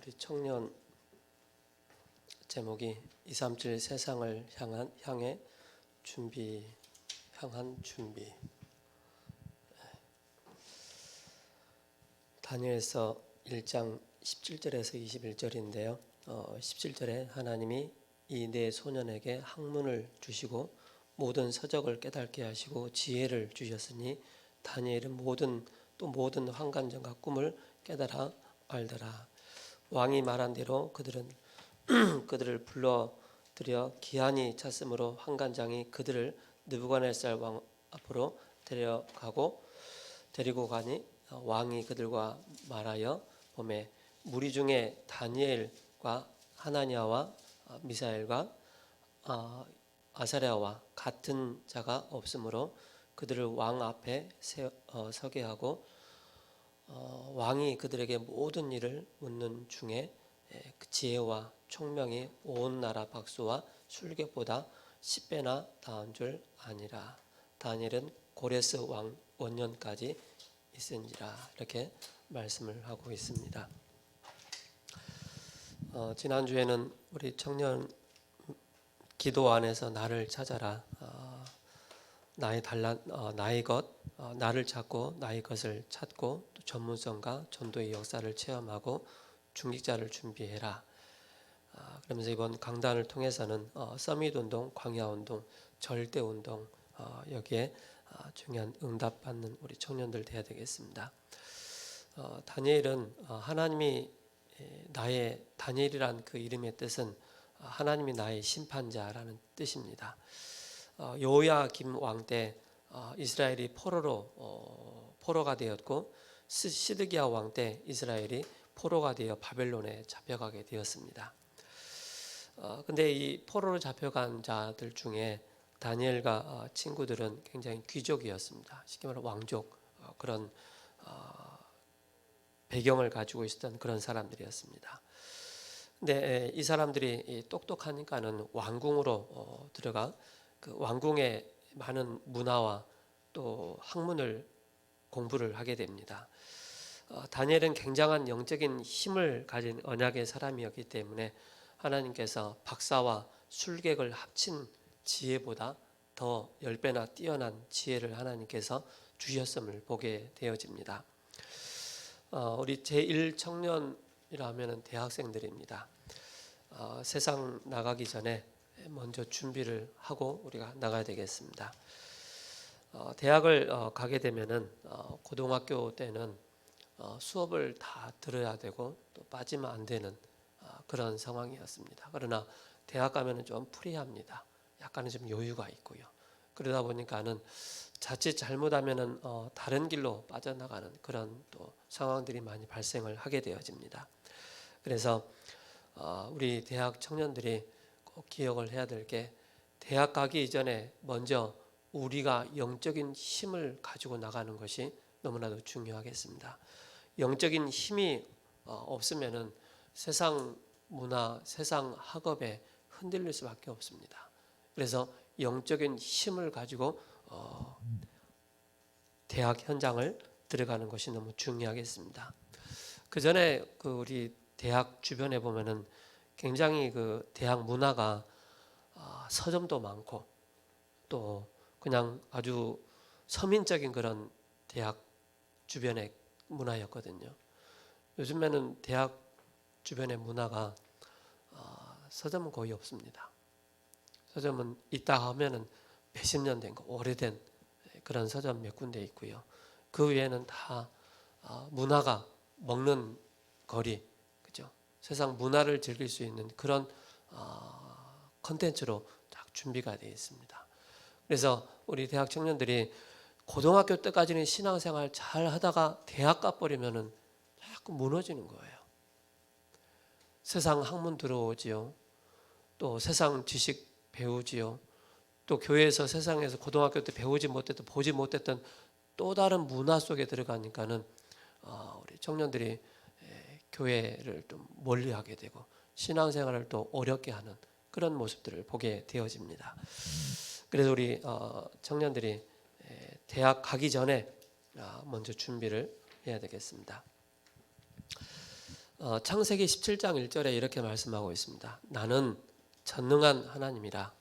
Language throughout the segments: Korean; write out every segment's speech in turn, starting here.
우리 청년 제목이 237 세상을 향해 향한 준비. 다니엘서 1장 17절에서 21절인데요. 17절에 하나님이 이 네 소년에게 학문을 주시고 모든 서적을 깨닫게 하시고 지혜를 주셨으니 다니엘은 모든 환관전과 꿈을 깨달아 알더라. 왕이 말한 대로 그들을 불러들여 기한이 찼으므로 환관장이 그들을 느부갓네살 왕 앞으로 데리고 가니 왕이 그들과 말하여 보매 무리 중에 다니엘과 하나니아와 미사엘과 아사랴와 같은 자가 없으므로 그들을 왕 앞에 서게 하고 왕이 그들에게 모든 일을 묻는 중에 그 지혜와 총명이 온 나라 박수와 술객보다 10배나 나은 줄 아니라. 다니엘은 고레스 왕 원년까지 있은지라. 이렇게 말씀을 하고 있습니다. 지난주에는 우리 청년 기도 안에서 나를 찾아라, 나의 것, 나를 찾고 나의 것을 찾고 또 전문성과 전도의 역사를 체험하고 중직자를 준비해라. 그러면서 이번 강단을 통해서는 서밋 운동, 광야 운동, 절대 운동, 여기에 중요한 응답받는 우리 청년들 되어야 되겠습니다. 다니엘은 하나님이 다니엘이란 그 이름의 뜻은 하나님이 나의 심판자라는 뜻입니다. 요야김 왕 때 이스라엘이 포로가 되었고 시드기야 왕 때 이스라엘이 포로가 되어 바벨론에 잡혀가게 되었습니다. 근데 이 포로로 잡혀간 자들 중에 다니엘과 친구들은 굉장히 귀족이었습니다. 쉽게 말하면 왕족, 그런 배경을 가지고 있었던 그런 사람들이었습니다. 근데 이 사람들이 똑똑하니까는 왕궁으로 들어가 그 왕궁의 많은 문화와 또 학문을 공부를 하게 됩니다. 다니엘은 굉장한 영적인 힘을 가진 언약의 사람이었기 때문에 하나님께서 박사와 술객을 합친 지혜보다 더 10배나 뛰어난 지혜를 하나님께서 주셨음을 보게 되어집니다. 우리 제1청년이라면 대학생들입니다. 세상 나가기 전에 먼저 준비를 하고 우리가 나가야 되겠습니다. 대학을 가게 되면은 고등학교 때는 수업을 다 들어야 되고 또 빠지면 안 되는 그런 상황이었습니다. 그러나 대학 가면은 좀 프리합니다. 약간은 좀 여유가 있고요. 그러다 보니까는 자칫 잘못하면은 다른 길로 빠져나가는 그런 또 상황들이 많이 발생을 하게 되어집니다. 그래서 우리 대학 청년들이 꼭 기억을 해야 될 게 대학 가기 이전에 먼저 우리가 영적인 힘을 가지고 나가는 것이 너무나도 중요하겠습니다. 영적인 힘이 없으면은 세상 문화, 세상 학업에 흔들릴 수밖에 없습니다. 그래서 영적인 힘을 가지고 대학 현장을 들어가는 것이 너무 중요하겠습니다. 그 전에 우리 대학 주변에 보면은 굉장히 그 대학 문화가 서점도 많고 또 그냥 아주 서민적인 그런 대학 주변의 문화였거든요. 요즘에는 대학 주변의 문화가 서점은 거의 없습니다. 서점은 있다 하면은 몇십 년 된 거, 오래된 그런 서점 몇 군데 있고요. 그 외에는 다 문화가 먹는 거리, 그죠? 세상 문화를 즐길 수 있는 그런 컨텐츠로 딱 준비가 되어 있습니다. 그래서 우리 대학 청년들이 고등학교 때까지는 신앙생활 잘 하다가 대학 가버리면은 자꾸 무너지는 거예요. 세상 학문 들어오지요. 또 세상 지식 배우지요. 또 교회에서 세상에서 고등학교 때 배우지 못했던 보지 못했던 또 다른 문화 속에 들어가니까는 우리 청년들이 교회를 좀 멀리하게 되고 신앙생활을 또 어렵게 하는 그런 모습들을 보게 되어집니다. 그래서 우리 청년들이 대학 가기 전에 먼저 준비를 해야 되겠습니다. 창세기 17장 1절에 이렇게 말씀하고 있습니다. 나는 전능한 하나님이라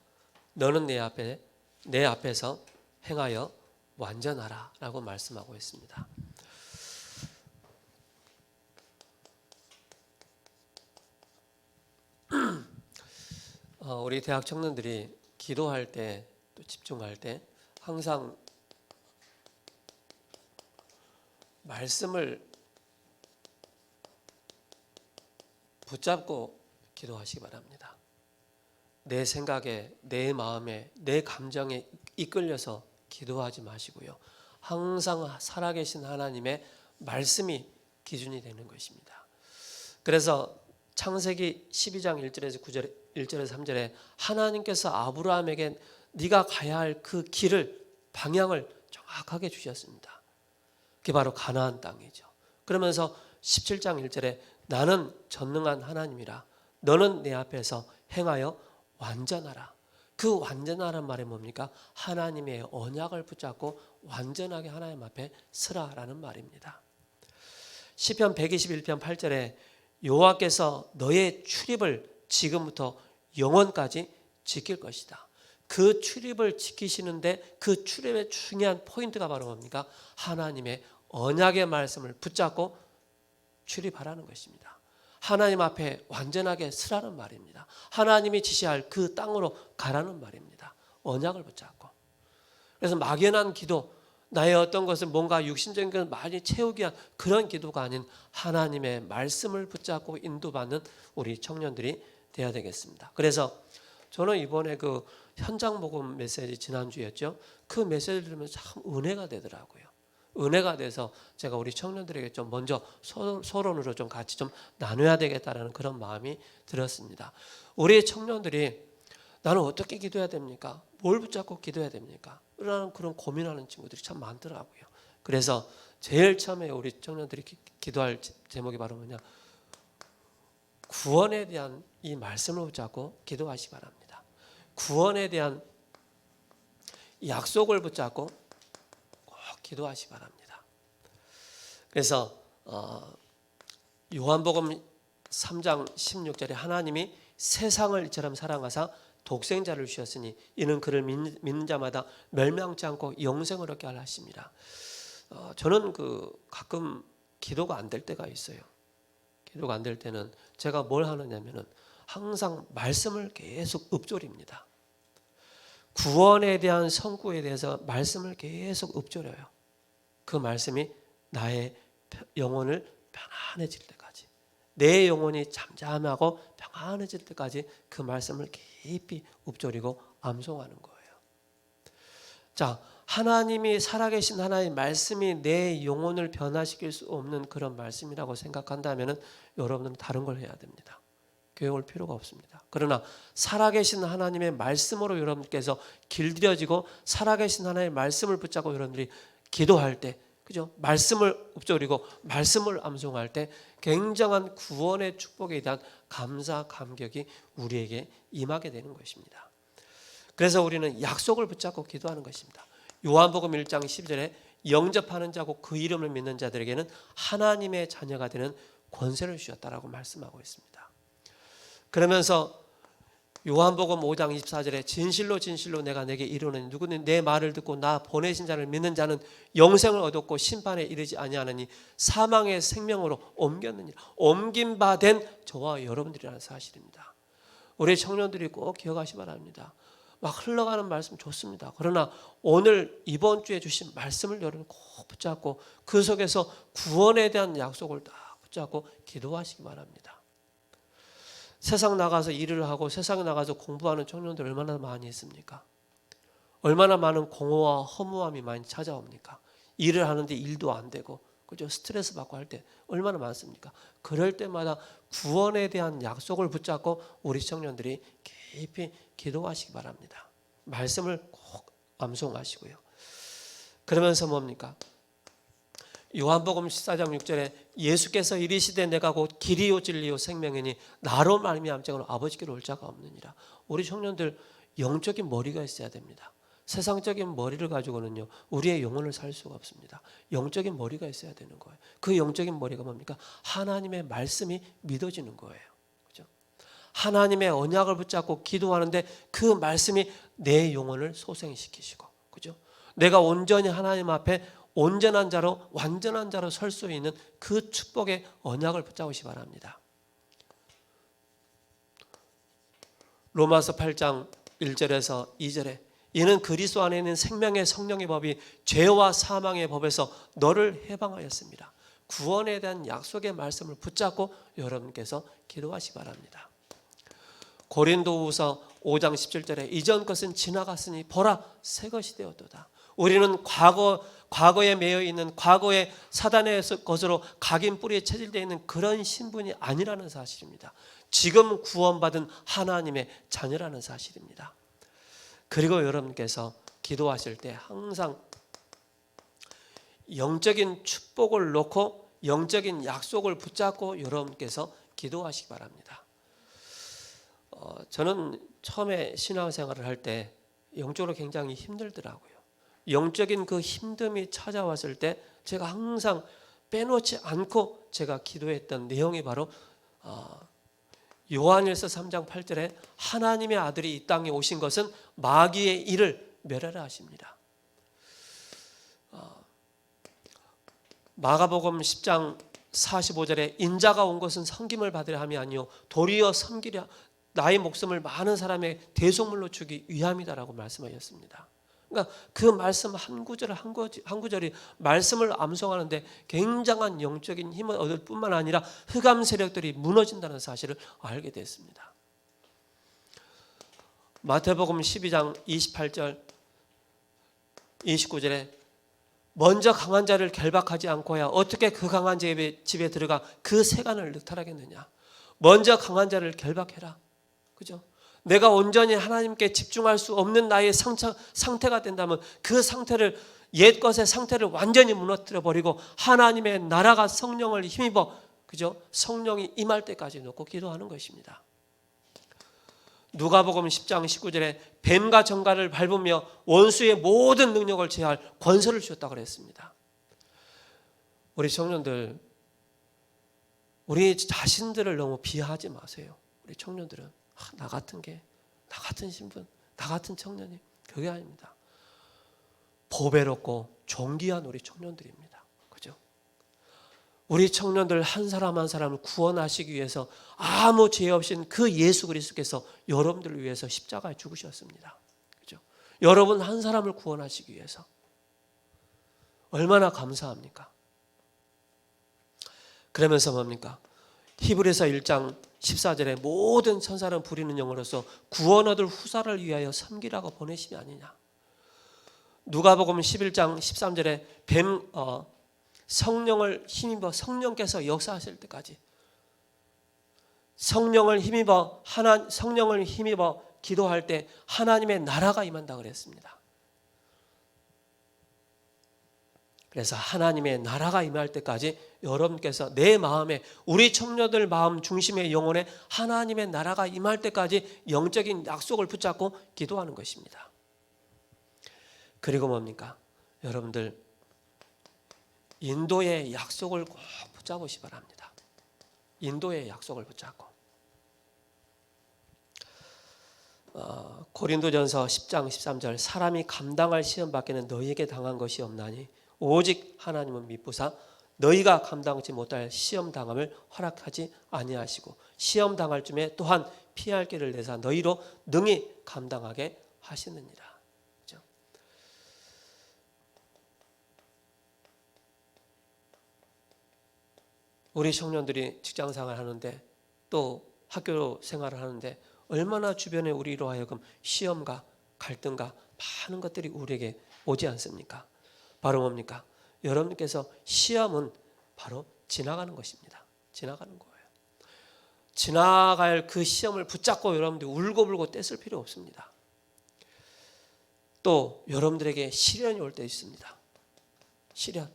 너는 내 앞에서 행하여 완전하라 라고 말씀하고 있습니다. 우리 대학 청년들이 기도할 때 또 집중할 때 항상 말씀을 붙잡고 기도하시기 바랍니다. 내 생각에, 내 마음에, 내 감정에 이끌려서 기도하지 마시고요. 항상 살아계신 하나님의 말씀이 기준이 되는 것입니다. 그래서 창세기 12장 1절에서 1절에서 3절에 하나님께서 아브라함에게 네가 가야 할 그 길을, 방향을 정확하게 주셨습니다. 그게 바로 가나안 땅이죠. 그러면서 17장 1절에 나는 전능한 하나님이라 너는 내 앞에서 행하여 완전하라. 그 완전하란 말이 뭡니까? 하나님의 언약을 붙잡고 완전하게 하나님 앞에 서라라는 말입니다. 시편 121편 8절에 여호와께서 너의 출입을 지금부터 영원까지 지킬 것이다. 그 출입을 지키시는데 그 출입의 중요한 포인트가 바로 뭡니까? 하나님의 언약의 말씀을 붙잡고 출입하라는 것입니다. 하나님 앞에 완전하게 서라는 말입니다. 하나님이 지시할 그 땅으로 가라는 말입니다. 언약을 붙잡고. 그래서 막연한 기도, 나의 어떤 것을 뭔가 육신적인 것을 많이 채우기 위한 그런 기도가 아닌 하나님의 말씀을 붙잡고 인도받는 우리 청년들이 되어야 되겠습니다. 그래서 저는 이번에 그 현장 복음 메시지 지난주였죠. 그 메시지를 들으면서 참 은혜가 되더라고요. 은혜가 돼서 제가 우리 청년들에게 좀 먼저 서론으로 좀 같이 좀 나눠야 되겠다라는 그런 마음이 들었습니다. 우리 청년들이 나는 어떻게 기도해야 됩니까? 뭘 붙잡고 기도해야 됩니까? 라는 그런 고민하는 친구들이 참 많더라고요. 그래서 제일 처음에 우리 청년들이 기도할 제목이 바로 뭐냐? 구원에 대한 이 말씀을 붙잡고 기도하시기 바랍니다. 구원에 대한 약속을 붙잡고 꼭 기도하시기 바랍니다. 그래서 요한복음 3장 16절에 하나님이 세상을 이처럼 사랑하사 독생자를 주셨으니 이는 그를 믿는 자마다 멸망치 않고 영생을 얻게 하려 하심이라. 저는 가끔 기도가 안 될 때가 있어요. 기도가 안 될 때는 제가 뭘 하느냐면은 항상 말씀을 계속 읊조립니다. 구원에 대한 선구에 대해서 말씀을 계속 읊조려요. 그 말씀이 나의 영혼을 편안해질 때까지, 내 영혼이 잠잠하고 평안해질 때까지 그 말씀을 깊이 읊조리고 암송하는 거예요. 자, 하나님이 살아계신 하나님의 말씀이 내 영혼을 변화시킬 수 없는 그런 말씀이라고 생각한다면 여러분은 다른 걸 해야 됩니다. 교회 올 필요가 없습니다. 그러나 살아계신 하나님의 말씀으로 여러분께서 길들여지고 살아계신 하나님의 말씀을 붙잡고 여러분들이 기도할 때, 그죠? 말씀을 읊조리고 말씀을 암송할 때 굉장한 구원의 축복에 대한 감사 감격이 우리에게 임하게 되는 것입니다. 그래서 우리는 약속을 붙잡고 기도하는 것입니다. 요한복음 1장 12절에 영접하는 자고 그 이름을 믿는 자들에게는 하나님의 자녀가 되는 권세를 주셨다라고 말씀하고 있습니다. 그러면서 요한복음 5장 24절에 진실로 진실로 내가 내게 이르노니 누구는 내 말을 듣고 나 보내신 자를 믿는 자는 영생을 얻었고 심판에 이르지 아니하느니 사망의 생명으로 옮겼느니라. 옮긴 바 된 저와 여러분들이라는 사실입니다. 우리 청년들이 꼭 기억하시기 바랍니다. 막 흘러가는 말씀 좋습니다. 그러나 오늘 이번 주에 주신 말씀을 여러분 꼭 붙잡고 그 속에서 구원에 대한 약속을 딱 붙잡고 기도하시기 바랍니다. 세상 나가서 일을 하고 세상에 나가서 공부하는 청년들 얼마나 많이 있습니까? 얼마나 많은 공허와 허무함이 많이 찾아옵니까? 일을 하는데 일도 안 되고, 그죠? 스트레스 받고 할 때 얼마나 많습니까? 그럴 때마다 구원에 대한 약속을 붙잡고 우리 청년들이 깊이 기도하시기 바랍니다. 말씀을 꼭 암송하시고요. 그러면서 뭡니까? 요한복음 14장 6절에 예수께서 이르시되 내가 곧 길이요 진리요 생명이니 나로 말미암지 아버지께로 올 자가 없느니라. 우리 청년들 영적인 머리가 있어야 됩니다. 세상적인 머리를 가지고는요 우리의 영혼을 살 수가 없습니다. 영적인 머리가 있어야 되는 거예요. 그 영적인 머리가 뭡니까? 하나님의 말씀이 믿어지는 거예요. 그죠? 하나님의 언약을 붙잡고 기도하는데 그 말씀이 내 영혼을 소생시키시고, 그죠? 내가 온전히 하나님 앞에 온전한 자로 완전한 자로 설 수 있는 그 축복의 언약을 붙잡으시 바랍니다. 로마서 8장 1절에서 2절에 이는 그리스도 안에 있는 생명의 성령의 법이 죄와 사망의 법에서 너를 해방하였습니다. 구원에 대한 약속의 말씀을 붙잡고 여러분께서 기도하시 바랍니다. 고린도후서 5장 17절에 이전 것은 지나갔으니 보라 새 것이 되었도다. 우리는 과거에 매여 있는 과거의 사단의 것으로 각인 뿌리에 체질되어 있는 그런 신분이 아니라는 사실입니다. 지금 구원받은 하나님의 자녀라는 사실입니다. 그리고 여러분께서 기도하실 때 항상 영적인 축복을 놓고 영적인 약속을 붙잡고 여러분께서 기도하시기 바랍니다. 저는 처음에 신앙생활을 할 때 영적으로 굉장히 힘들더라고요. 영적인 그 힘듦이 찾아왔을 때 제가 항상 빼놓지 않고 제가 기도했던 내용이 바로 요한일서 3장 8절에 하나님의 아들이 이 땅에 오신 것은 마귀의 일을 멸하라 하십니다. 마가복음 10장 45절에 인자가 온 것은 섬김을 받으려 함이 아니요 도리어 섬기려 나의 목숨을 많은 사람의 대속물로 주기 위함이다라고 말씀하셨습니다. 그러니까 그 말씀 한 구절 한 구절이 말씀을 암송하는데 굉장한 영적인 힘을 얻을 뿐만 아니라 흑암 세력들이 무너진다는 사실을 알게 됐습니다. 마태복음 12장 28절 29절에 먼저 강한 자를 결박하지 않고야 어떻게 그 강한 집에 들어가 그 세간을 늑탈하겠느냐. 먼저 강한 자를 결박해라. 그죠? 내가 온전히 하나님께 집중할 수 없는 나의 상태가 된다면 그 상태를 옛 것의 상태를 완전히 무너뜨려 버리고 하나님의 나라가 성령을 힘입어, 그죠? 성령이 임할 때까지 놓고 기도하는 것입니다. 누가복음 10장 19절에 뱀과 정갈을 밟으며 원수의 모든 능력을 제할 권세를 주셨다고 그랬습니다. 우리 청년들, 우리 자신들을 너무 비하하지 마세요. 우리 청년들은 나 같은 신분, 나 같은 청년이 그게 아닙니다. 보배롭고 존귀한 우리 청년들입니다. 그죠? 우리 청년들 한 사람 한 사람을 구원하시기 위해서 아무 죄 없인 그 예수 그리스도께서 여러분들을 위해서 십자가에 죽으셨습니다. 그죠? 여러분 한 사람을 구원하시기 위해서 얼마나 감사합니까? 그러면서 뭡니까? 히브리서 1장 14절에 모든 천사는 부리는 영으로서 구원 얻을 후사를 위하여 섬기라고 보내심이 아니냐. 누가복음 11장 13절에 성령을 힘입어 성령께서 역사하실 때까지 성령을 힘입어 기도할 때 하나님의 나라가 임한다 그랬습니다. 그래서 하나님의 나라가 임할 때까지 여러분께서 내 마음에 우리 청년들 마음 중심의 영혼에 하나님의 나라가 임할 때까지 영적인 약속을 붙잡고 기도하는 것입니다. 그리고 뭡니까? 여러분들 인도의 약속을 꼭 붙잡으시 바랍니다. 인도의 약속을 붙잡고 고린도전서 10장 13절 사람이 감당할 시험 밖에는 너희에게 당한 것이 없나니 오직 하나님은 미쁘사 너희가 감당치 못할 시험 당함을 허락하지 아니하시고 시험 당할 쯤에 또한 피할 길을 내사 너희로 능히 감당하게 하시느니라. 그렇죠? 우리 청년들이 직장 생활을 하는데 또 학교 생활을 하는데 얼마나 주변에 우리로 하여금 시험과 갈등과 많은 것들이 우리에게 오지 않습니까? 바로 뭡니까? 여러분께서 시험은 바로 지나가는 것입니다. 지나가는 거예요. 지나갈 그 시험을 붙잡고 여러분들이 울고불고 떼쓸 필요 없습니다. 또 여러분들에게 시련이 올 때 있습니다. 시련.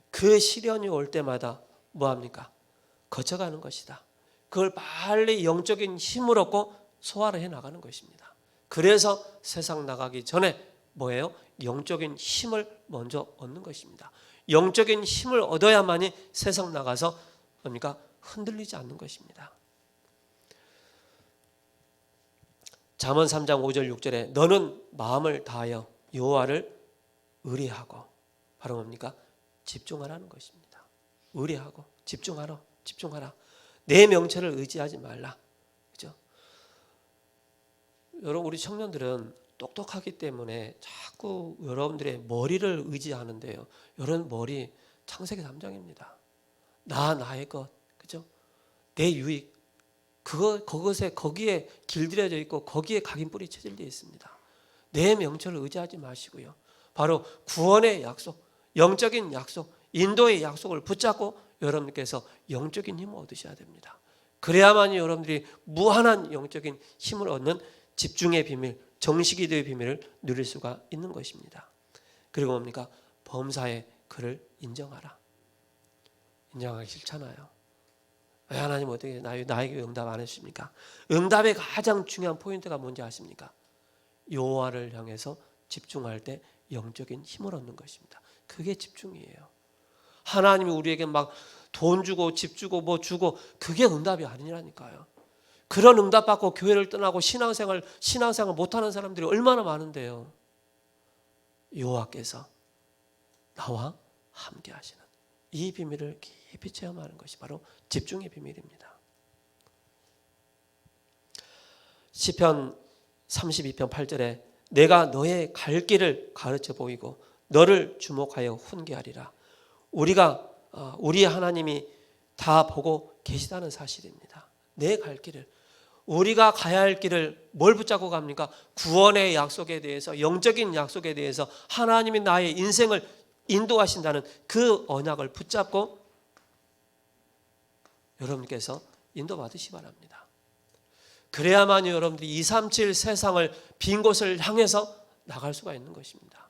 그 시련이 올 때마다 뭐합니까? 거쳐가는 것이다. 그걸 빨리 영적인 힘을 얻고 소화를 해나가는 것입니다. 그래서 세상 나가기 전에 뭐예요? 영적인 힘을 먼저 얻는 것입니다. 영적인 힘을 얻어야만이 세상 나가서 뭡니까? 흔들리지 않는 것입니다. 잠언 3장 5절 6절에 너는 마음을 다하여 여호와를 의뢰하고, 바로 뭡니까? 집중하라는 것입니다. 의뢰하고 집중하라. 내 명철을 의지하지 말라. 그죠? 여러분, 우리 청년들은 똑똑하기 때문에 자꾸 여러분들의 머리를 의지하는데요. 여러분 머리 창세기 3장입니다. 나의 것, 그죠? 내 유익, 그것에 거기에 길들여져 있고 거기에 각인뿔이 쳐질려 있습니다. 내 명철을 의지하지 마시고요. 바로 구원의 약속, 영적인 약속, 인도의 약속을 붙잡고 여러분께서 영적인 힘을 얻으셔야 됩니다. 그래야만이 여러분들이 무한한 영적인 힘을 얻는 집중의 비밀, 정식기도의 비밀을 누릴 수가 있는 것입니다. 그리고 뭡니까? 범사에 그를 인정하라. 인정하기 싫잖아요. 왜 하나님 어떻게 나에게 응답 안 해주십니까? 응답의 가장 중요한 포인트가 뭔지 아십니까? 여호와를 향해서 집중할 때 영적인 힘을 얻는 것입니다. 그게 집중이에요. 하나님이 우리에게 막 돈 주고 집 주고 뭐 주고 그게 응답이 아니라니까요. 그런 응답 받고 교회를 떠나고 신앙생활 못하는 사람들이 얼마나 많은데요. 여호와께서 나와 함께 하시는 이 비밀을 깊이 체험하는 것이 바로 집중의 비밀입니다. 시편 32편 8절에 내가 너의 갈 길을 가르쳐 보이고 너를 주목하여 훈계하리라. 우리 하나님이 다 보고 계시다는 사실입니다. 내 갈 길을, 우리가 가야 할 길을 뭘 붙잡고 갑니까? 구원의 약속에 대해서, 영적인 약속에 대해서 하나님이 나의 인생을 인도하신다는 그 언약을 붙잡고 여러분께서 인도받으시기 바랍니다. 그래야만이 여러분들이 237 세상을 빈 곳을 향해서 나갈 수가 있는 것입니다.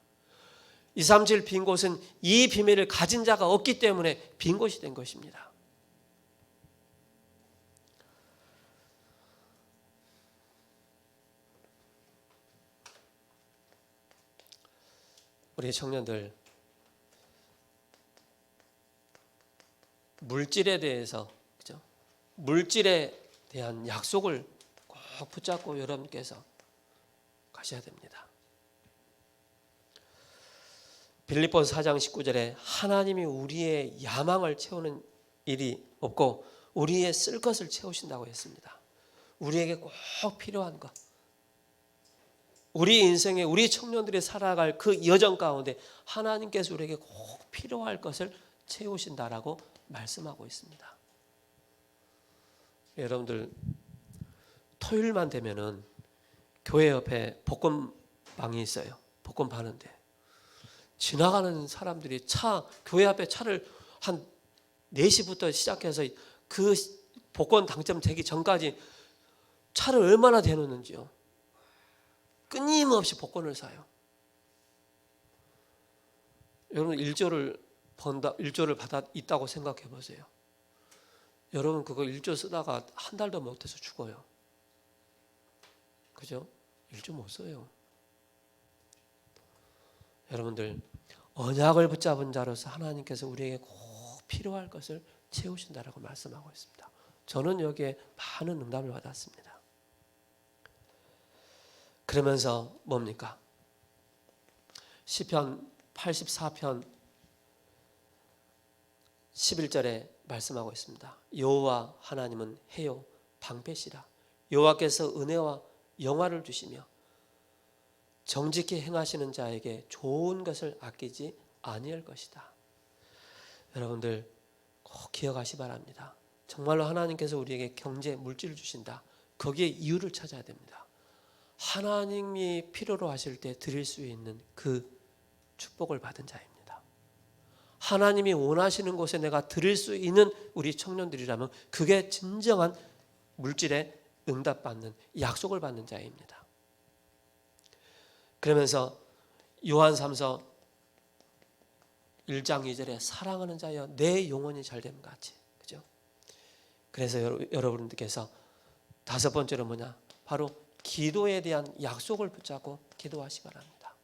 237 빈 곳은 이 비밀을 가진 자가 없기 때문에 빈 곳이 된 것입니다. 우리 청년들, 물질에 대해서, 그죠? 물질에 대한 약속을 꼭 붙잡고 여러분께서 가셔야 됩니다. 빌립보서 4장 19절에 하나님이 우리의 야망을 채우는 일이 없고 우리의 쓸 것을 채우신다고 했습니다. 우리에게 꼭 필요한 것, 우리 인생에 우리 청년들이 살아갈 그 여정 가운데 하나님께서 우리에게 꼭 필요할 것을 채우신다라고 말씀하고 있습니다. 여러분들 토요일만 되면은 교회 옆에 복권방이 있어요. 복권 파는데 지나가는 사람들이 교회 앞에 차를 한 4시부터 시작해서 그 복권 당첨되기 전까지 차를 얼마나 대놓는지요. 끊임없이 복권을 사요. 여러분 1조를 받아 있다고 생각해 보세요. 여러분 그거 1조 쓰다가 한 달도 못해서 죽어요. 그죠? 1조 못 써요. 여러분들 언약을 붙잡은 자로서 하나님께서 우리에게 꼭 필요할 것을 채우신다라고 말씀하고 있습니다. 저는 여기에 많은 응답을 받았습니다. 그러면서 뭡니까? 시편 84편 11절에 말씀하고 있습니다. 여호와 하나님은 해요 방패시라. 여호와께서 은혜와 영화를 주시며 정직히 행하시는 자에게 좋은 것을 아끼지 아니할 것이다. 여러분들 꼭 기억하시 바랍니다. 정말로 하나님께서 우리에게 경제, 물질을 주신다. 거기에 이유를 찾아야 됩니다. 하나님이 필요로 하실 때 드릴 수 있는 그 축복을 받은 자입니다. 하나님이 원하시는 곳에 내가 드릴 수 있는 우리 청년들이라면 그게 진정한 물질에 응답받는, 약속을 받는 자입니다. 그러면서 요한 3서 1장 2절에 사랑하는 자여 내 영혼이 잘됨 같이, 그죠? 그래서 여러분들께서 5번째로 뭐냐? 바로 기도에 대한 약속을 붙잡고 기도하시 바랍니다.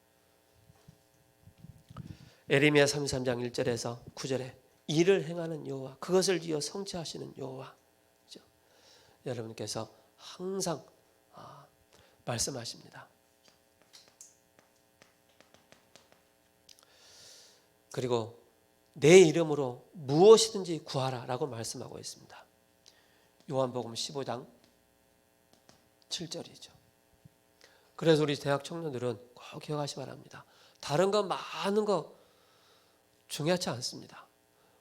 에레미야 33장 1절에서 9절에 일을 행하는 여호와, 그것을 이어 성취하시는 여호와, 그렇죠? 여러분께서 항상 말씀하십니다. 그리고 내 이름으로 무엇이든지 구하라 라고 말씀하고 있습니다. 요한복음 15장 7절이죠. 그래서 우리 대학 청년들은 꼭 기억하시 바랍니다. 다른 거 많은 거 중요하지 않습니다.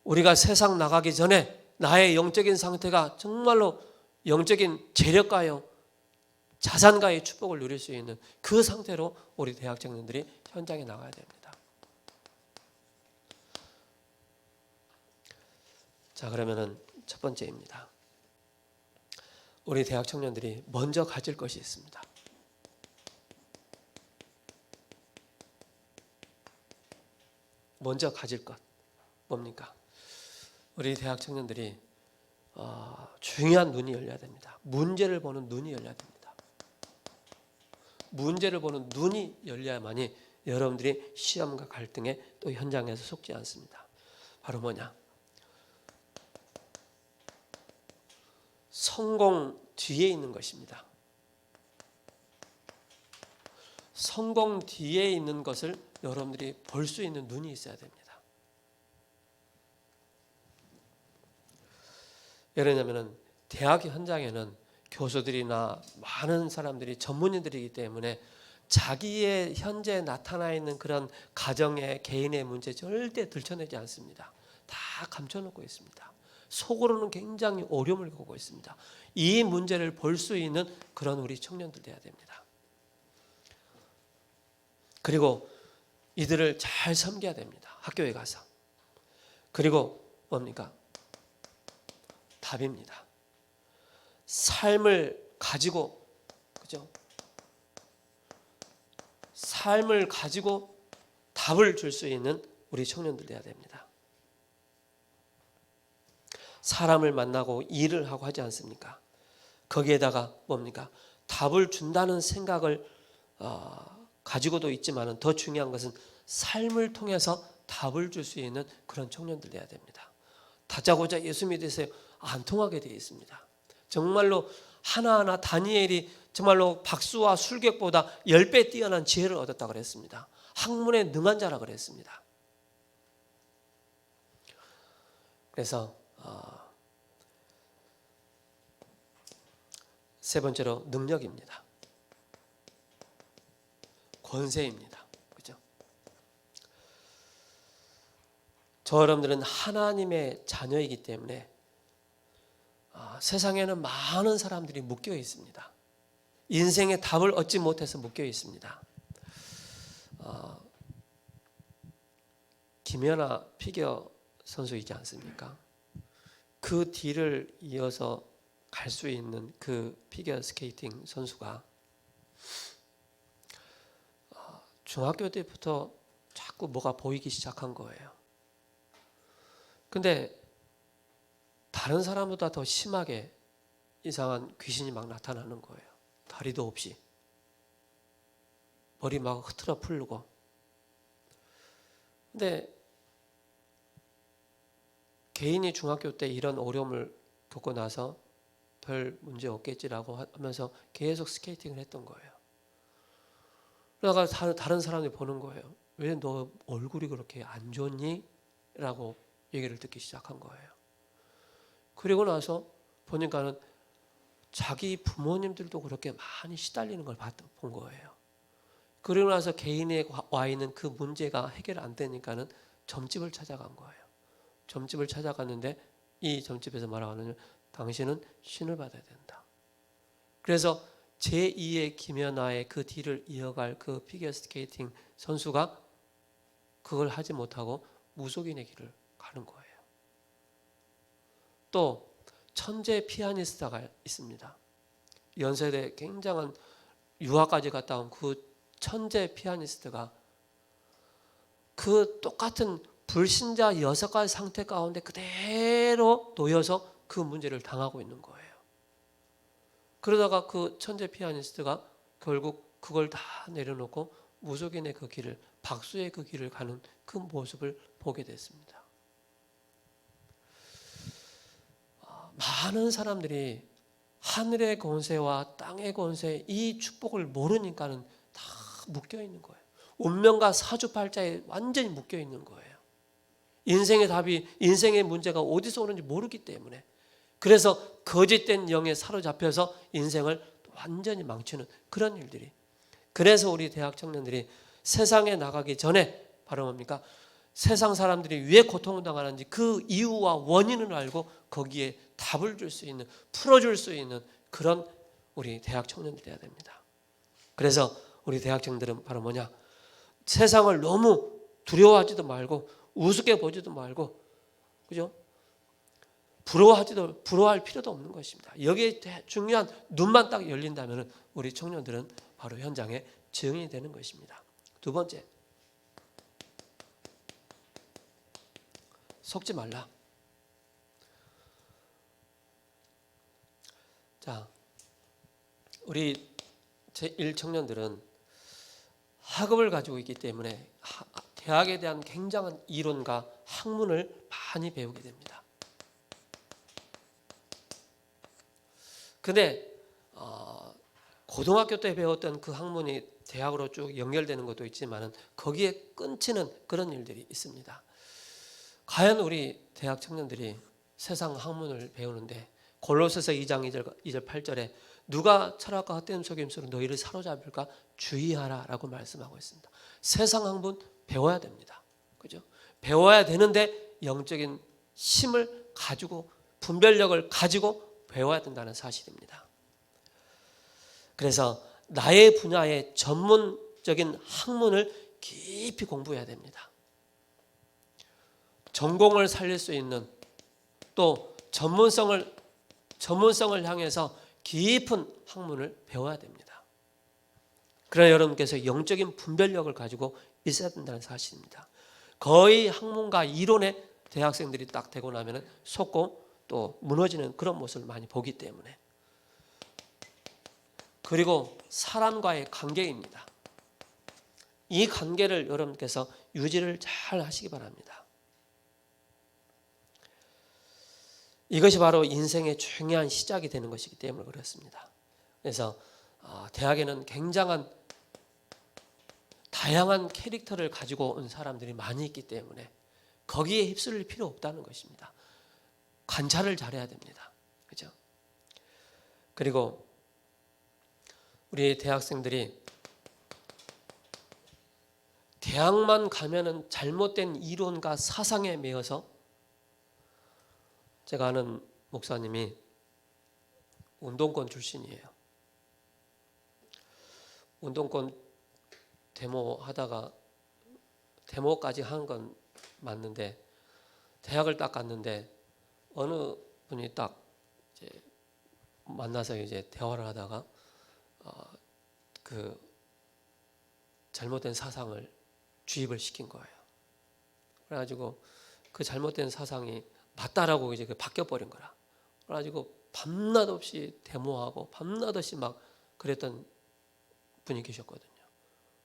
우리가 세상 나가기 전에 나의 영적인 상태가 정말로 영적인 재력가요 자산가의 축복을 누릴 수 있는 그 상태로 우리 대학 청년들이 현장에 나가야 됩니다. 자, 그러면은 첫 번째입니다. 우리 대학 청년들이 먼저 가질 것이 있습니다. 먼저 가질 것 뭡니까? 우리 대학 청년들이 중요한 눈이 열려야 됩니다. 문제를 보는 눈이 열려야 됩니다. 문제를 보는 눈이 열려야만이 여러분들이 시험과 갈등에 또 현장에서 속지 않습니다. 바로 뭐냐? 성공 뒤에 있는 것입니다. 성공 뒤에 있는 것을 여러분들이 볼 수 있는 눈이 있어야 됩니다. 예를 들면 대학 현장에는 교수들이나 많은 사람들이 전문인들이기 때문에 자기의 현재 나타나 있는 그런 가정의 개인의 문제 절대 들춰내지 않습니다. 다 감춰놓고 있습니다. 속으로는 굉장히 어려움을 겪고 있습니다. 이 문제를 볼 수 있는 그런 우리 청년들 돼야 됩니다. 그리고 이들을 잘 섬겨야 됩니다. 학교에 가서. 그리고 뭡니까? 답입니다. 삶을 가지고, 그죠? 삶을 가지고 답을 줄 수 있는 우리 청년들 돼야 됩니다. 사람을 만나고 일을 하고 하지 않습니까? 거기에다가 뭡니까? 답을 준다는 생각을 가지고도 있지만 더 중요한 것은 삶을 통해서 답을 줄 수 있는 그런 청년들 돼야 됩니다. 다짜고짜 예수 믿으세요. 안 통하게 되어 있습니다. 정말로 하나하나 다니엘이 정말로 박수와 술객보다 10배 뛰어난 지혜를 얻었다고 그랬습니다. 학문에 능한 자라 그랬습니다. 그래서 세 번째로 능력입니다. 권세입니다. 그죠? 저 여러분들은 하나님의 자녀이기 때문에 세상에는 많은 사람들이 묶여 있습니다. 인생의 답을 얻지 못해서 묶여 있습니다. 김연아 피겨 선수이지 않습니까? 그 뒤를 이어서 갈 수 있는 그 피겨 스케이팅 선수가 중학교 때부터 자꾸 뭐가 보이기 시작한 거예요. 근데 다른 사람보다 더 심하게 이상한 귀신이 막 나타나는 거예요. 다리도 없이. 머리 막 흐트러 풀고. 근데 개인이 중학교 때 이런 어려움을 겪고 나서 별 문제 없겠지라고 하면서 계속 스케이팅을 했던 거예요. 그러다가 다른 사람들이 보는 거예요. 왜 너 얼굴이 그렇게 안 좋니? 라고 얘기를 듣기 시작한 거예요. 그리고 나서 보니까는 자기 부모님들도 그렇게 많이 시달리는 걸 본 거예요. 그리고 나서 개인에 와 있는 그 문제가 해결 안 되니까는 점집을 찾아간 거예요. 점집을 찾아갔는데 이 점집에서 말하는 당신은 신을 받아야 된다. 그래서 제2의 김연아의 그 뒤를 이어갈 그 피겨스케이팅 선수가 그걸 하지 못하고 무속인의 길을 가는 거예요. 또 천재 피아니스트가 있습니다. 연세대 굉장한 유학까지 갔다 온 그 천재 피아니스트가 그 똑같은 불신자 6가지 상태 가운데 그대로 놓여서 그 문제를 당하고 있는 거예요. 그러다가 그 천재 피아니스트가 결국 그걸 다 내려놓고 무속인의 그 길을, 박수의 그 길을 가는 그 모습을 보게 됐습니다. 많은 사람들이 하늘의 권세와 땅의 권세, 이 축복을 모르니까는 다 묶여 있는 거예요. 운명과 사주팔자에 완전히 묶여 있는 거예요. 인생의 답이, 인생의 문제가 어디서 오는지 모르기 때문에, 그래서 거짓된 영에 사로잡혀서 인생을 완전히 망치는 그런 일들이. 그래서 우리 대학 청년들이 세상에 나가기 전에 바로 뭡니까? 세상 사람들이 왜 고통을 당하는지 그 이유와 원인을 알고 거기에 답을 줄 수 있는, 풀어줄 수 있는 그런 우리 대학 청년들이 돼야 됩니다. 그래서 우리 대학 청년들은 바로 뭐냐? 세상을 너무 두려워하지도 말고 우습게 보지도 말고, 그죠? 부러워할 필요도 없는 것입니다. 여기에 중요한 눈만 딱 열린다면 우리 청년들은 바로 현장에 증인이 되는 것입니다. 두 번째, 속지 말라. 자, 우리 제1 청년들은 학업을 가지고 있기 때문에 대학에 대한 굉장한 이론과 학문을 많이 배우게 됩니다. 근데 고등학교 때 배웠던 그 학문이 대학으로 쭉 연결되는 것도 있지만 거기에 끊치는 그런 일들이 있습니다. 과연 우리 대학 청년들이 세상 학문을 배우는데 골로새서 2장 2절 8절에 누가 철학과 헛된 속임수로 너희를 사로잡을까 주의하라 라고 말씀하고 있습니다. 세상 학문 배워야 됩니다. 그죠? 배워야 되는데 영적인 힘을 가지고 분별력을 가지고 배워야 된다는 사실입니다. 그래서 나의 분야의 전문적인 학문을 깊이 공부해야 됩니다. 전공을 살릴 수 있는, 또 전문성을 향해서 깊은 학문을 배워야 됩니다. 그러나 여러분께서 영적인 분별력을 가지고 있어야 된다는 사실입니다. 거의 학문과 이론에 대학생들이 딱 되고 나면 속고 또 무너지는 그런 모습을 많이 보기 때문에. 그리고 사람과의 관계입니다. 이 관계를 여러분께서 유지를 잘 하시기 바랍니다. 이것이 바로 인생의 중요한 시작이 되는 것이기 때문에 그렇습니다. 그래서 대학에는 굉장한 다양한 캐릭터를 가지고 온 사람들이 많이 있기 때문에 거기에 휩쓸릴 필요 없다는 것입니다. 관찰을 잘해야 됩니다. 그죠? 그리고 우리 대학생들이 대학만 가면은 잘못된 이론과 사상에 매여서, 제가 아는 목사님이 운동권 출신이에요. 운동권 데모하다가 데모까지 한 건 맞는데 대학을 딱 갔는데 어느 분이 딱 이제 만나서 이제 대화를 하다가 그 잘못된 사상을 주입을 시킨 거예요. 그래가지고 그 잘못된 사상이 맞다라고 이제 바뀌어 버린 거라. 그래가지고 밤낮 없이 데모하고 밤낮 없이 막 그랬던 분이 계셨거든요.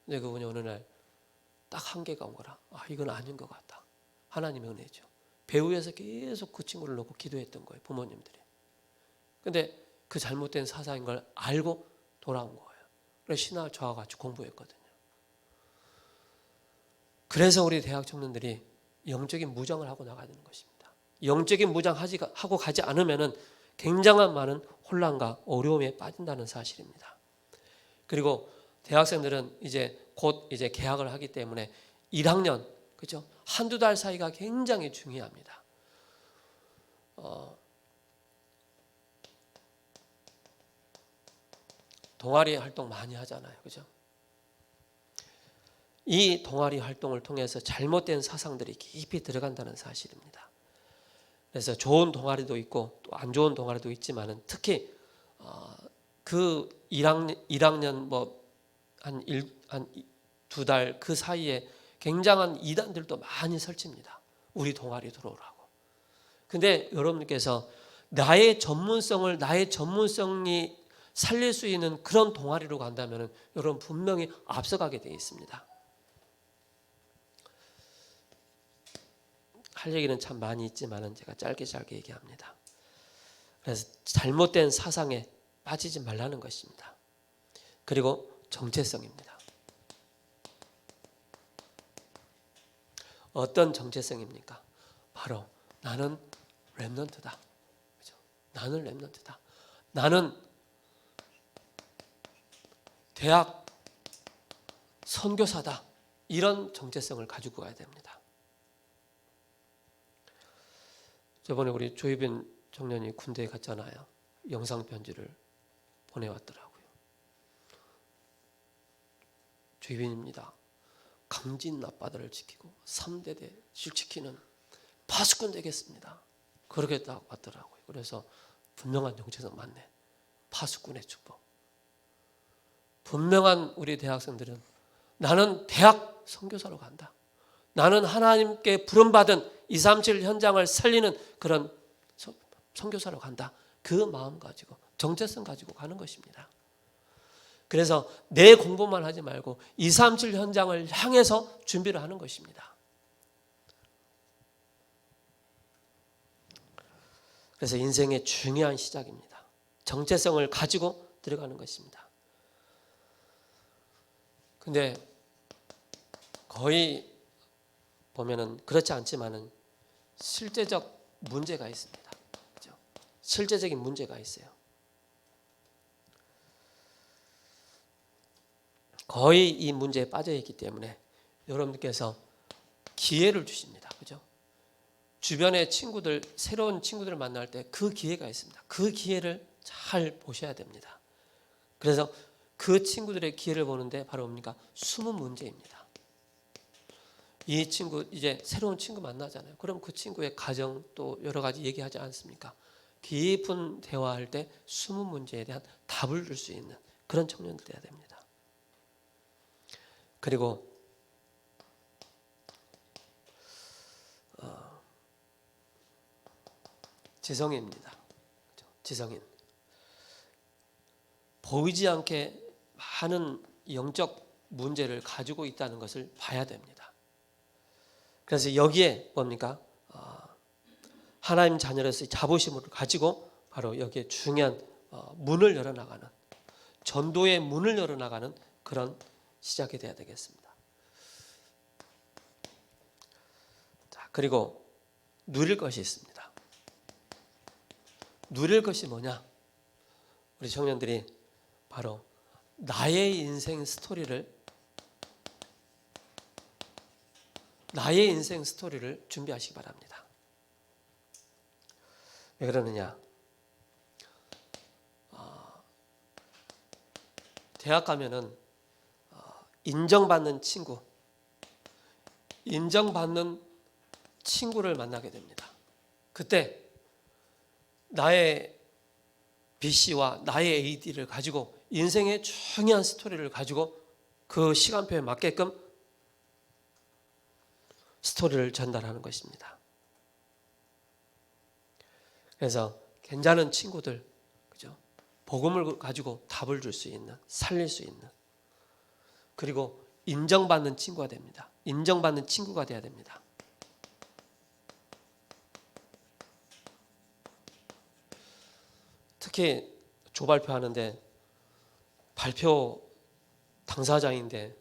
근데 그분이 어느 날 딱 한계가 온 거라. 이건 아닌 것 같다. 하나님의 은혜죠. 배후에서 계속 그 친구를 놓고 기도했던 거예요, 부모님들이. 근데 그 잘못된 사상인 걸 알고 돌아온 거예요. 그래서 신학을 저와 같이 공부했거든요. 그래서 우리 대학 청년들이 영적인 무장을 하고 나가야 되는 것입니다. 영적인 무장하고 가지 않으면 굉장한 많은 혼란과 어려움에 빠진다는 사실입니다. 그리고 대학생들은 이제 곧 이제 개학을 하기 때문에 1학년, 그죠? 한두 달 사이가 굉장히 중요합니다. 동아리 활동 많이 하잖아요. 그죠? 이 동아리 활동을 통해서 잘못된 사상들이 깊이 들어간다는 사실입니다. 그래서 좋은 동아리도 있고 또 안 좋은 동아리도 있지만은 특히 그 1학년 뭐 한 2달 그 사이에 굉장한 이단들도 많이 설칩니다. 우리 동아리 들어오라고. 근데 여러분께서 나의 전문성이 살릴 수 있는 그런 동아리로 간다면 여러분 분명히 앞서가게 되어 있습니다. 할 얘기는 참 많이 있지만 제가 짧게 얘기합니다. 그래서 잘못된 사상에 빠지지 말라는 것입니다. 그리고 정체성입니다. 어떤 정체성입니까? 바로 나는 렘넌트다. 그죠? 나는 렘넌트다. 나는 대학 선교사다. 이런 정체성을 가지고 가야 됩니다. 저번에 우리 조희빈 청년이 군대에 갔잖아요. 영상 편지를 보내왔더라고요. 조희빈입니다. 강진 앞바다를 지키고 3대대를 지키는 파수꾼 되겠습니다. 그러겠다고 하더라고요. 그래서 분명한 정체성 맞네. 파수꾼의 축복. 분명한 우리 대학생들은 나는 대학 선교사로 간다. 나는 하나님께 부름받은 237 현장을 살리는 그런 선교사로 간다. 그 마음 가지고 정체성 가지고 가는 것입니다. 그래서 내 공부만 하지 말고 237 현장을 향해서 준비를 하는 것입니다. 그래서 인생의 중요한 시작입니다. 정체성을 가지고 들어가는 것입니다. 근데 거의 보면은 그렇지 않지만은 실제적 문제가 있습니다. 그렇죠? 실제적인 문제가 있어요. 거의 이 문제에 빠져 있기 때문에 여러분들께서 기회를 주십니다. 그죠? 주변의 친구들, 새로운 친구들을 만날 때 그 기회가 있습니다. 그 기회를 잘 보셔야 됩니다. 그래서 그 친구들의 기회를 보는데 바로 뭡니까? 숨은 문제입니다. 이 친구 이제 새로운 친구 만나잖아요. 그럼 그 친구의 가정 또 여러 가지 얘기하지 않습니까? 깊은 대화할 때 숨은 문제에 대한 답을 줄 수 있는 그런 청년들 돼야 됩니다. 그리고 지성인입니다. 지성인. 보이지 않게 많은 영적 문제를 가지고 있다는 것을 봐야 됩니다. 그래서 여기에 뭡니까? 하나님 자녀로서의 자부심을 가지고 바로 여기에 중요한 문을 열어나가는, 전도의 문을 열어나가는 그런 시작이 돼야 되겠습니다. 자, 그리고 누릴 것이 있습니다. 누릴 것이 뭐냐? 우리 청년들이 바로 나의 인생 스토리를 준비하시기 바랍니다. 왜 그러느냐? 대학 가면은 인정받는 친구를 만나게 됩니다. 그때 나의 BC와 나의 AD를 가지고 인생의 중요한 스토리를 가지고 그 시간표에 맞게끔 스토리를 전달하는 것입니다. 그래서 괜찮은 친구들, 그죠? 복음을 가지고 답을 줄 수 있는, 살릴 수 있는, 그리고 인정받는 친구가 됩니다. 인정받는 친구가 돼야 됩니다. 특히 조발표 하는데 발표 당사자인데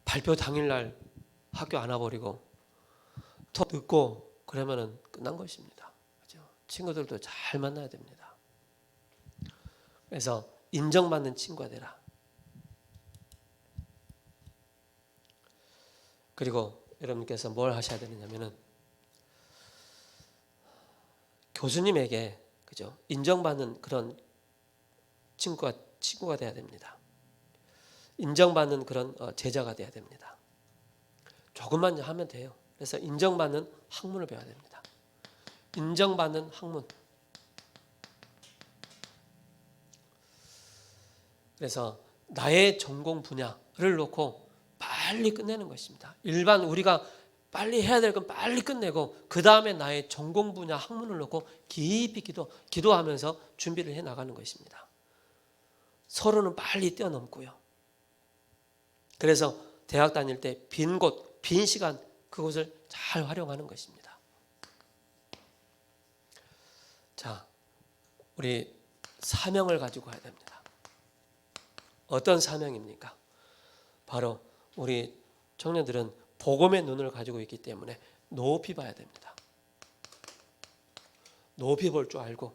발표 당일날 학교 안 와버리고 더 늦고 그러면은 끝난 것입니다. 그렇죠? 친구들도 잘 만나야 됩니다. 그래서 인정받는 친구가 되라. 그리고 여러분께서 뭘 하셔야 되느냐면은 교수님에게 그죠? 인정받는 그런 친구가 돼야 됩니다. 인정받는 그런 제자가 돼야 됩니다. 조금만 하면 돼요. 그래서 인정받는 학문을 배워야 됩니다. 인정받는 학문. 그래서 나의 전공 분야를 놓고 빨리 끝내는 것입니다. 일반 우리가 빨리 해야 될 건 빨리 끝내고 그 다음에 나의 전공 분야 학문을 놓고 깊이 기도하면서 준비를 해 나가는 것입니다. 서로는 빨리 뛰어넘고요. 그래서 대학 다닐 때 빈 곳, 빈 시간 그곳을 잘 활용하는 것입니다. 자, 우리 사명을 가지고 가야 됩니다. 어떤 사명입니까? 바로 우리 청년들은 복음의 눈을 가지고 있기 때문에 높이 봐야 됩니다. 높이 볼 줄 알고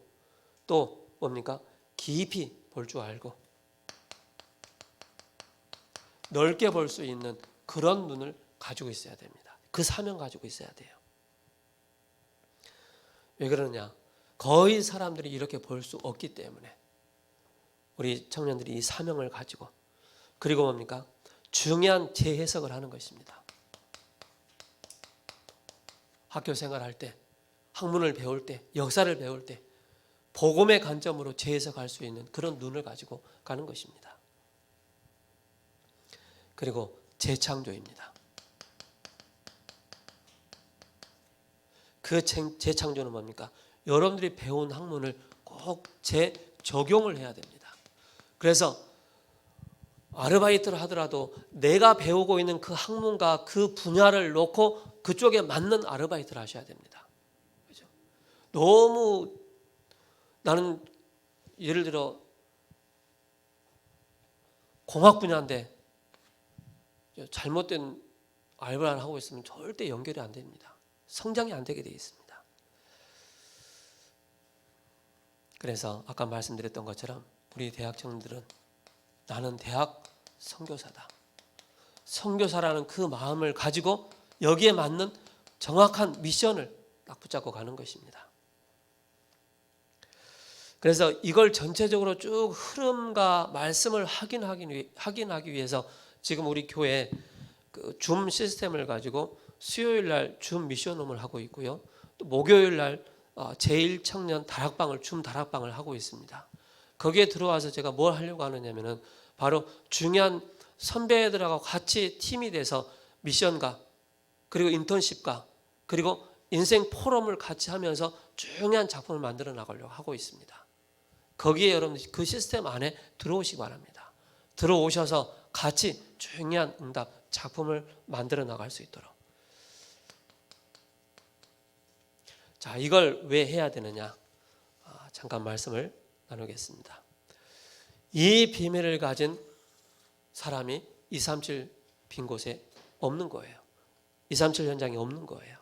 또 뭡니까? 깊이 볼 줄 알고 넓게 볼 수 있는 그런 눈을 가지고 있어야 됩니다. 그 사명 가지고 있어야 돼요. 왜 그러냐? 거의 사람들이 이렇게 볼 수 없기 때문에 우리 청년들이 이 사명을 가지고 그리고 뭡니까? 중요한 재해석을 하는 것입니다. 학교 생활할 때, 학문을 배울 때, 역사를 배울 때 복음의 관점으로 재해석할 수 있는 그런 눈을 가지고 가는 것입니다. 그리고 재창조입니다. 그 재창조는 뭡니까? 여러분들이 배운 학문을 꼭 재적용을 해야 됩니다. 그래서 아르바이트를 하더라도 내가 배우고 있는 그 학문과 그 분야를 놓고 그쪽에 맞는 아르바이트를 하셔야 됩니다. 그렇죠? 너무 나는 예를 들어 공학 분야인데 잘못된 알바를 하고 있으면 절대 연결이 안 됩니다. 성장이 안 되게 되어 있습니다. 그래서 아까 말씀드렸던 것처럼 우리 대학 청년들은 나는 대학 선교사다. 선교사라는 그 마음을 가지고 여기에 맞는 정확한 미션을 딱 붙잡고 가는 것입니다. 그래서 이걸 전체적으로 쭉 흐름과 말씀을 확인하기 위해서 지금 우리 교회 그 줌 시스템을 가지고 수요일 날 줌 미션홈을 하고 있고요. 또 목요일 날 제1청년 다락방을 줌 다락방을 하고 있습니다. 거기에 들어와서 제가 뭘 하려고 하느냐면은 바로 중요한 선배들하고 같이 팀이 돼서 미션과 그리고 인턴십과 그리고 인생 포럼을 같이 하면서 중요한 작품을 만들어 나가려고 하고 있습니다. 거기에 여러분들 그 시스템 안에 들어오시기 바랍니다. 들어오셔서 같이 중요한 응답 작품을 만들어 나갈 수 있도록. 자, 이걸 왜 해야 되느냐? 잠깐 말씀을 나누겠습니다. 이 비밀을 가진 사람이 237 빈 곳에 없는 거예요. 237 현장에 없는 거예요.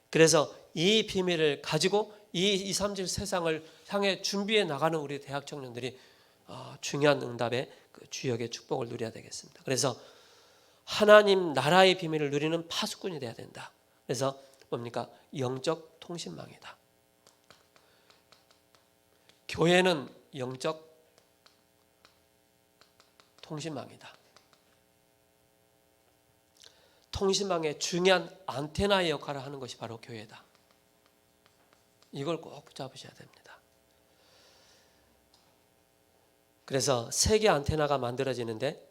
그래서 이 비밀을 가지고 이 237 세상을 향해 준비해 나가는 우리 대학 청년들이 중요한 응답의 그 주역의 축복을 누려야 되겠습니다. 그래서 하나님 나라의 비밀을 누리는 파수꾼이 돼야 된다. 그래서 뭡니까? 영적 통신망이다. 교회는 영적 통신망이다. 통신망의 중요한 안테나의 역할을 하는 것이 바로 교회다. 이걸 꼭 붙잡으셔야 됩니다. 그래서 세 개 안테나가 만들어지는데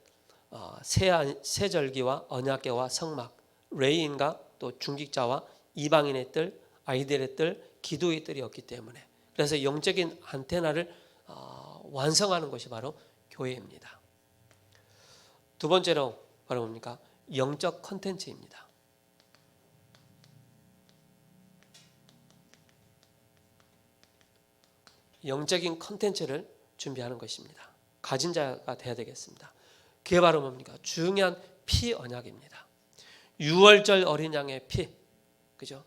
세절기와 언약궤와 성막, 레이인과 또 중직자와 이방인의 뜰, 아이들의 뜰, 기도의 뜰이 없기 때문에 그래서 영적인 안테나를 완성하는 것이 바로 교회입니다. 두 번째로 바로 뭡니까? 영적 컨텐츠입니다. 영적인 컨텐츠를 준비하는 것입니다. 가진 자가 돼야 되겠습니다. 그게 바로 뭡니까? 중요한 피 언약입니다. 6월절 어린 양의 피, 그죠?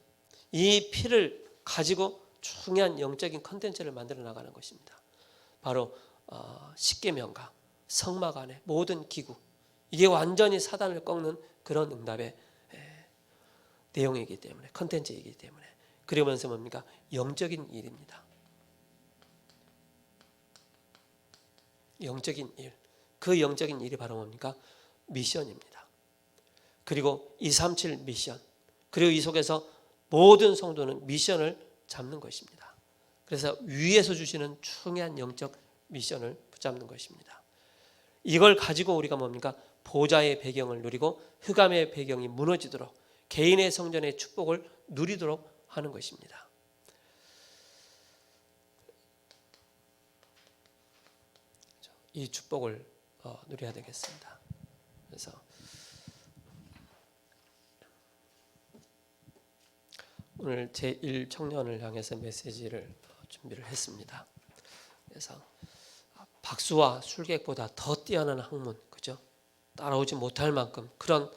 이 피를 가지고 중요한 영적인 컨텐츠를 만들어 나가는 것입니다. 바로 십계명과 성막 안의 모든 기구, 이게 완전히 사단을 꺾는 그런 응답의 내용이기 때문에 컨텐츠이기 때문에 그러면서 뭡니까? 영적인 일입니다. 영적인 일, 그 영적인 일이 바로 뭡니까? 미션입니다. 그리고 237 미션, 그리고 이 속에서 모든 성도는 미션을 잡는 것입니다. 그래서 위에서 주시는 중요한 영적 미션을 붙잡는 것입니다. 이걸 가지고 우리가 뭡니까? 보좌의 배경을 누리고 흑암의 배경이 무너지도록 개인의 성전의 축복을 누리도록 하는 것입니다. 이 축복을 누려야 되겠습니다. 그래서 오늘 제1 청년을 향해서 메시지를 준비를 했습니다. 그래서 박수와 술객보다 더 뛰어난 학문, 그죠? 따라오지 못할 만큼 그런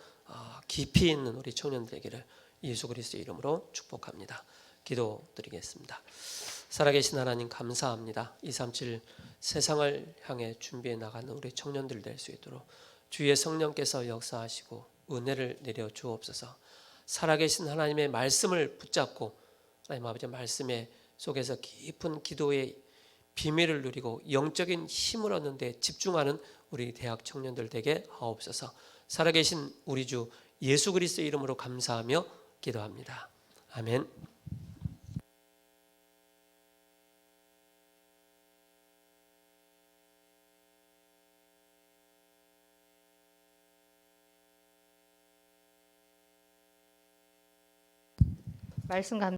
깊이 있는 우리 청년 되기를 예수 그리스도의 이름으로 축복합니다. 기도드리겠습니다. 살아계신 하나님 감사합니다. 237 세상을 향해 준비해 나가는 우리 청년들 될 수 있도록 주의 성령께서 역사하시고 은혜를 내려 주옵소서. 살아계신 하나님의 말씀을 붙잡고 하나님 아버지 말씀의 속에서 깊은 기도의 비밀을 누리고 영적인 힘을 얻는 데 집중하는 우리 대학 청년들 되게 하옵소서. 살아계신 우리 주 예수 그리스도의 이름으로 감사하며 기도합니다. 아멘. 말씀 감